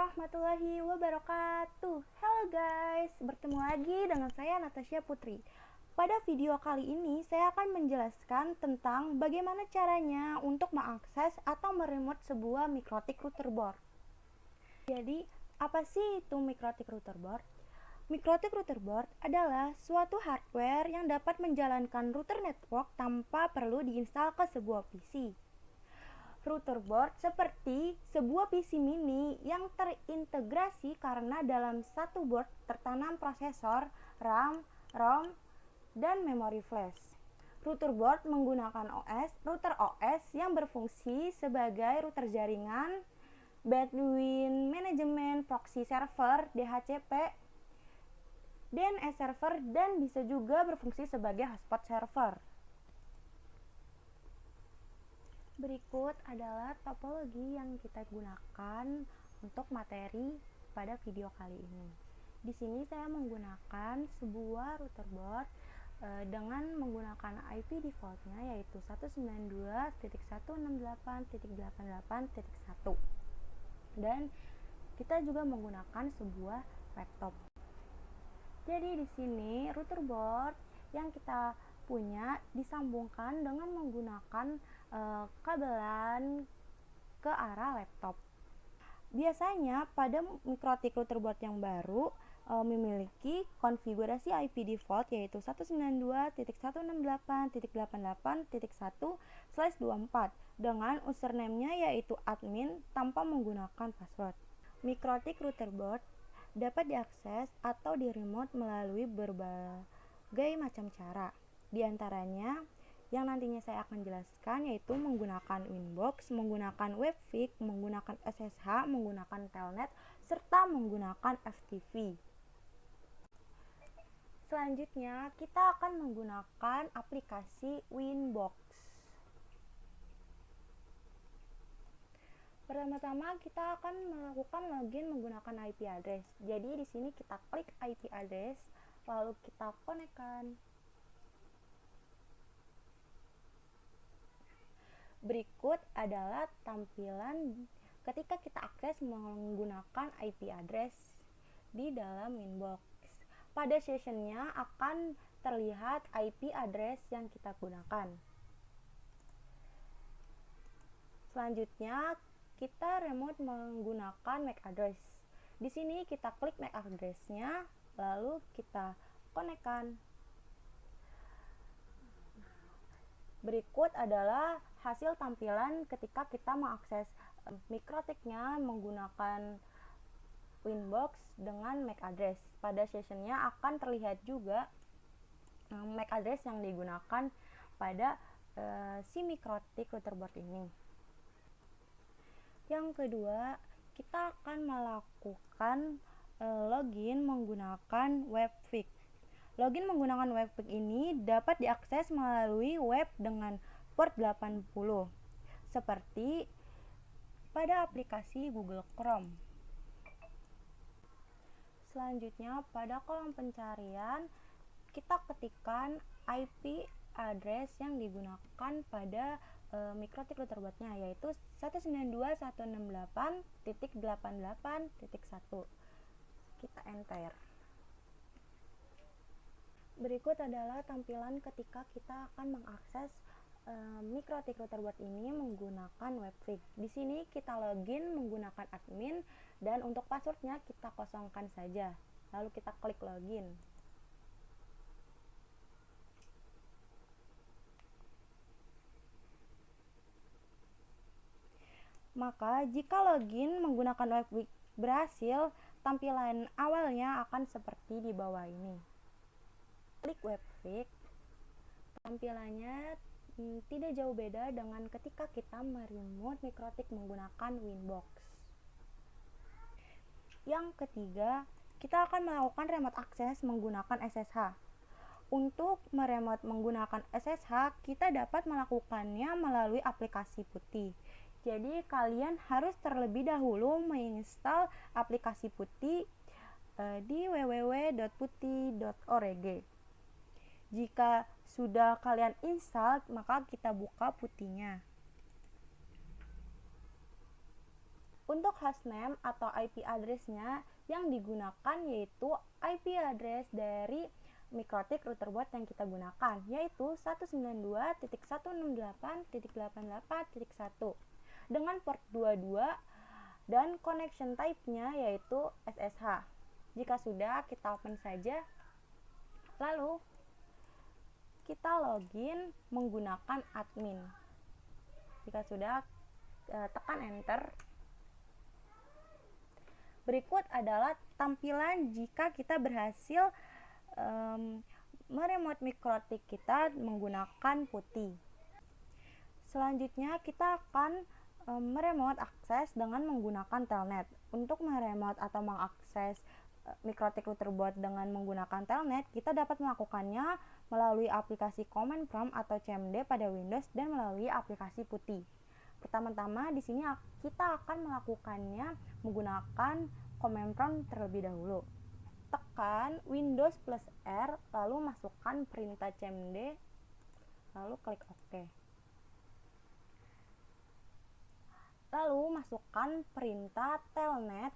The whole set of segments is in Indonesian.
warahmatullahi wabarakatuh. Halo guys, bertemu lagi dengan saya Natasha Putri. Pada video kali ini saya akan menjelaskan tentang bagaimana caranya untuk mengakses atau meremote sebuah mikrotik router board. Jadi, apa sih itu mikrotik router board? Mikrotik router board adalah suatu hardware yang dapat menjalankan router network tanpa perlu diinstal ke sebuah PC. Router board seperti sebuah PC mini yang terintegrasi karena dalam satu board tertanam prosesor, RAM, ROM, dan memori flash. Router board menggunakan router OS yang berfungsi sebagai router jaringan, bandwidth management, proxy server, DHCP, DNS server, dan bisa juga berfungsi sebagai hotspot server. Berikut adalah topologi yang kita gunakan untuk materi pada video kali ini. Di sini saya menggunakan sebuah router board dengan menggunakan IP defaultnya yaitu 192.168.88.1 dan kita juga menggunakan sebuah laptop. Jadi di sini router board yang kita punya disambungkan dengan menggunakan kabelan ke arah laptop. Biasanya pada mikrotik router board yang baru memiliki konfigurasi IP default yaitu 192.168.88.1/24 dengan username-nya yaitu admin tanpa menggunakan password. Mikrotik router board dapat diakses atau diremote melalui berbagai macam cara. Di antaranya yang nantinya saya akan jelaskan yaitu menggunakan Winbox, menggunakan Webfig, menggunakan SSH, menggunakan Telnet, serta menggunakan FTP. Selanjutnya, kita akan menggunakan aplikasi Winbox. Pertama-tama kita akan melakukan login menggunakan IP address. Jadi di sini kita klik IP address, lalu kita konekkan. Berikut adalah tampilan ketika kita akses menggunakan IP address di dalam Winbox. Pada sessionnya akan terlihat IP address yang kita gunakan. Selanjutnya kita remote menggunakan MAC address. Di sini kita klik MAC address-nya, lalu kita konekkan. Berikut adalah hasil tampilan ketika kita mengakses mikrotiknya menggunakan Winbox dengan MAC address. Pada sessionnya akan terlihat juga MAC address yang digunakan pada si mikrotik router board ini. Yang kedua, kita akan melakukan login menggunakan Webfig. Login menggunakan Webfig ini dapat diakses melalui web dengan port 80 seperti pada aplikasi Google Chrome. Selanjutnya pada kolom pencarian kita ketikkan IP address yang digunakan pada mikrotik router boardnya yaitu 192.168.88.1. Kita enter. Berikut adalah tampilan ketika kita akan mengakses mikrotik router board ini menggunakan Webfig. Di sini kita login menggunakan admin dan untuk passwordnya kita kosongkan saja. Lalu kita klik login. Maka jika login menggunakan Webfig berhasil, tampilan awalnya akan seperti di bawah ini. Klik Webfig, tampilannya tidak jauh beda dengan ketika kita meremote mikrotik menggunakan Winbox. Yang ketiga, kita akan melakukan remote access menggunakan SSH. Untuk meremote menggunakan SSH, kita dapat melakukannya melalui aplikasi Putih. Jadi kalian harus terlebih dahulu menginstal aplikasi Putih di www.putih.org. Jika sudah kalian install, maka kita buka Putihnya. Untuk hostname atau IP address-nya yang digunakan yaitu IP address dari mikrotik routerboard yang kita gunakan, yaitu 192.168.88.1 dengan port 22 dan connection type-nya yaitu SSH. Jika sudah, kita open saja. Lalu kita login menggunakan admin. Jika sudah, tekan enter. Berikut adalah tampilan jika kita berhasil meremote mikrotik kita menggunakan putih. Selanjutnya kita akan meremote akses dengan menggunakan telnet. Untuk meremote atau mengakses mikrotik routerboard dengan menggunakan telnet, kita dapat melakukannya melalui aplikasi command prompt atau CMD pada Windows dan melalui aplikasi putih. Pertama-tama di sini kita akan melakukannya menggunakan command prompt terlebih dahulu. Tekan Windows plus R, lalu masukkan perintah CMD, lalu klik OK. Lalu masukkan perintah telnet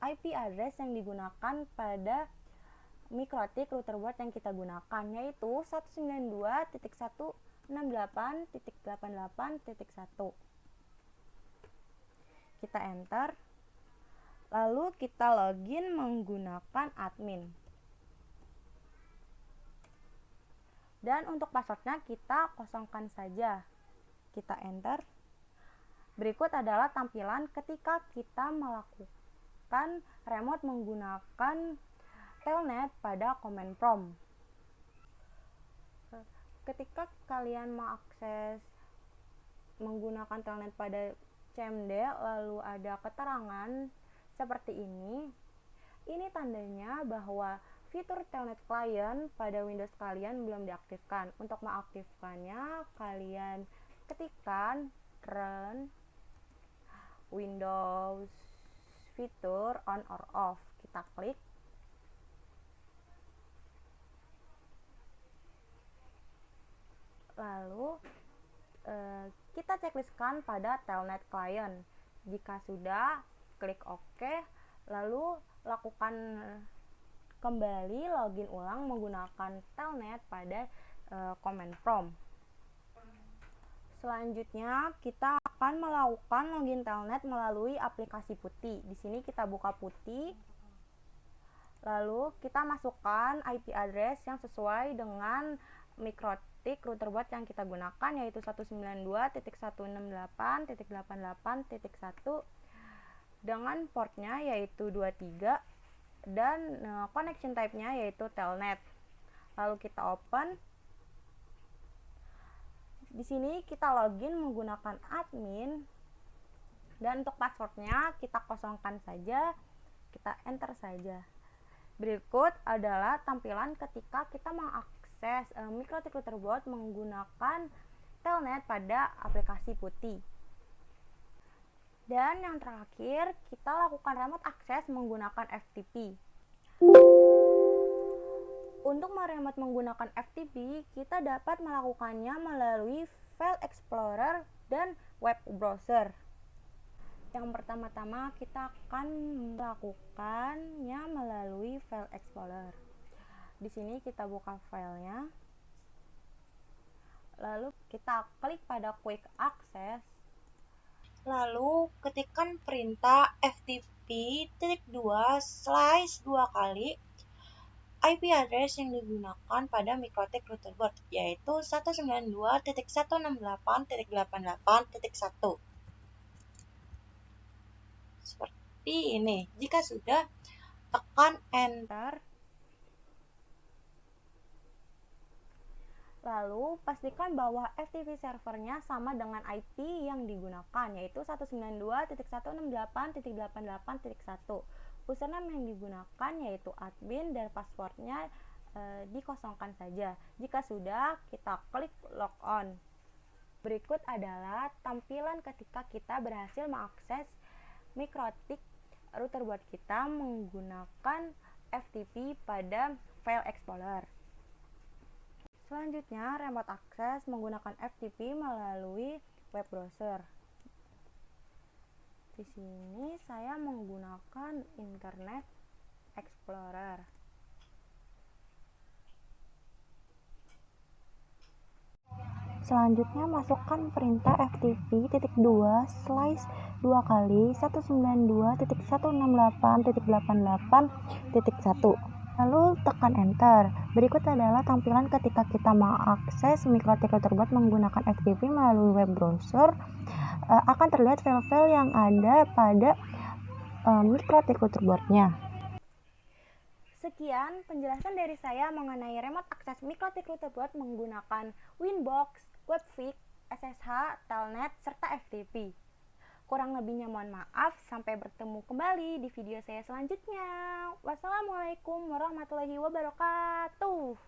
IP address yang digunakan pada mikrotik routerboard yang kita gunakan, yaitu 192.168.88.1. Kita enter. Lalu kita login menggunakan admin. Dan untuk passwordnya kita kosongkan saja. Kita enter. Berikut adalah tampilan ketika kita melakukan remote menggunakan telnet pada command prompt. Ketika kalian mengakses menggunakan telnet pada CMD lalu ada keterangan seperti ini tandanya bahwa fitur telnet client pada Windows kalian belum diaktifkan. Untuk mengaktifkannya, kalian ketikkan run Windows fitur on or off. Kita klik. Lalu kita checklistkan pada telnet client. Jika sudah, klik OK. Lalu lakukan kembali login ulang menggunakan telnet pada command prompt. Selanjutnya kita akan melakukan login telnet melalui aplikasi putih. Di sini kita buka putih. Lalu kita masukkan IP address yang sesuai dengan mikrotik routerboard yang kita gunakan, yaitu 192.168.88.1 dengan portnya yaitu 23 dan connection type-nya yaitu telnet. Lalu kita open. Di sini kita login menggunakan admin dan untuk passwordnya kita kosongkan saja, kita enter saja. Berikut adalah tampilan ketika kita mengakses mikrotik routerboard menggunakan telnet pada aplikasi putih. Dan yang terakhir, kita lakukan remote access menggunakan FTP. Untuk meremote menggunakan FTP, kita dapat melakukannya melalui File Explorer dan web browser. Yang pertama-tama kita akan melakukannya melalui File Explorer. Di sini kita buka filenya. Lalu kita klik pada Quick Access. Lalu ketikkan perintah ftp:2/2 kali IP address yang digunakan pada mikrotik routerboard, yaitu 192.168.88.1. Seperti ini. Jika sudah, tekan enter. Lalu pastikan bahwa FTP servernya sama dengan IP yang digunakan, yaitu 192.168.88.1. Username yang digunakan yaitu admin dan passwordnya dikosongkan saja. Jika sudah, kita klik logon. Berikut adalah tampilan ketika kita berhasil mengakses mikrotik routerboard kita menggunakan FTP pada File Explorer. Selanjutnya, remote access menggunakan FTP melalui web browser. Di sini saya menggunakan Internet Explorer. Selanjutnya masukkan perintah ftp://2kali192.168.88.1. Lalu tekan enter. Berikut adalah tampilan ketika kita mengakses Mikrotik Routerboard menggunakan FTP melalui web browser. Akan terlihat file-file yang ada pada Mikrotik Routerboard-nya. Sekian penjelasan dari saya mengenai remote akses Mikrotik Routerboard menggunakan Winbox, Webfix, SSH, Telnet, serta FTP. Kurang lebihnya mohon maaf, sampai bertemu kembali di video saya selanjutnya. Wassalamualaikum warahmatullahi wabarakatuh.